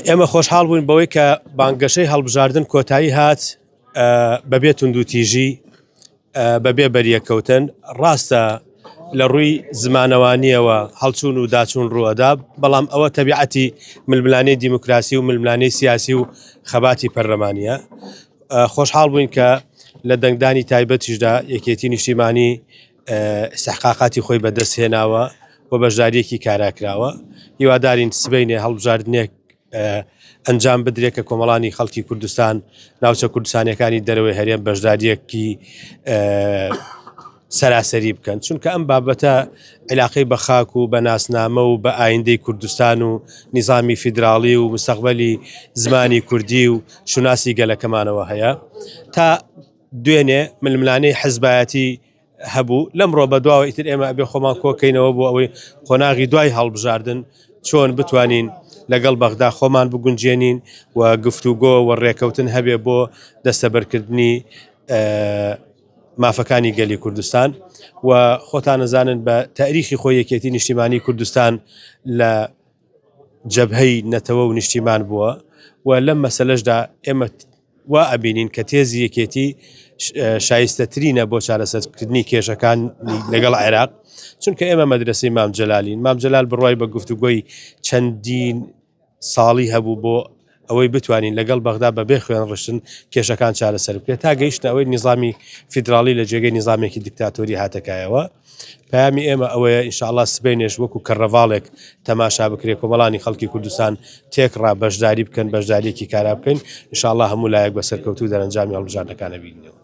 ئێمە خۆشحاڵ بووین بەوەی کە بانگەشەی هەڵبژاردن کۆتایی هات بەبێ توندوتیژی بەبێ بەریەکەوتن ڕاستە لە ڕووی زمانەوانیەوە هەڵچوون و داچوون ڕووەدا بەڵام ئەوە تەبیعەتی ململانەی دیموکراسی و ململانەی سیاسی و خەباتی پەرلەمانیە. خۆشحاڵ بووین کە لە دەنگدانی تایبەتیشدا یەکێتی نیشتیمانی استحقاقاتی خۆی بەدەستهێناوە و بەشداریەکی کاراکراوە. هیوادارین سبەینێ هەڵبژاردنێک ئەنجام بدرێت کە کۆمەڵانی خەڵکی کوردستان ناوچە کوردستانیەکانی دەرەوەی هەرێم بەشداریەکی سەراسەری بکەن، چونکە ئەم بابەتە علاقەی بە خاک و بە ناسنامە و بە ئایندەی کوردستان و نیزامی فیدراڵی و مستەقبەلی زمانی کوردی و شوناسی گەلەکەمانەوە هەیە. تا دوێنێ ململانەی حزبایەتی هەبوو لەمڕۆ بە دواوە ئیتر ئێمە ئەبێ خۆمان کۆکەینەوە بۆ ئەوەی قۆناغی دوای هەڵبژاردن چۆن بتوانین لەگەڵ بەغدا خۆمان بگونجێنین و گفتوگۆ و ڕێکەوتن هەبێ بۆ دەستەبەرکردنی مافەکانی گەلی کوردستان. و خۆتان نەزانن بە تاریخی خۆی یەکێتی نیشتیمانی کوردستان لە جەبهەی نەتەوە و نیشتیمان بووە و لەم مەسەلەشدا ئێمە وا ئەبینین کە تێزی یەکێتی شایستەترینە بۆ چارەسەرکردنی کێشەکان لەگەڵ عێراق، چونکە ئێمە مەدرسەی مام جەلالین. مام جەلال بڕوای بە گفتوگۆی چەندین ساڵی هەبوو بۆ ئەوەی بتوانین لەگەڵ بەغدا بەبێ خوێن ڕشتن کێشەکان چارەسەر بکرێت تا گەیشتە ئەوەی نیزامی فیدراڵی لە جێگەی نیزامێکی دیکتاتۆری هاتەکایەوە. پەیامی ئێمە ئەوەیە ئینشاءالله سبەینێش وەکو کەڕەڤاڵێک تەماشا بکرێت کۆمەڵانی خەڵکی کوردستان تێکڕا بەشداری بکەن، بەشداریەکی کارا بکەین. ئینشاءالله هەموو لایەک بە سەرکەوتوو دەرەنجامی هەڵبژاردنەکانە بینینەوە.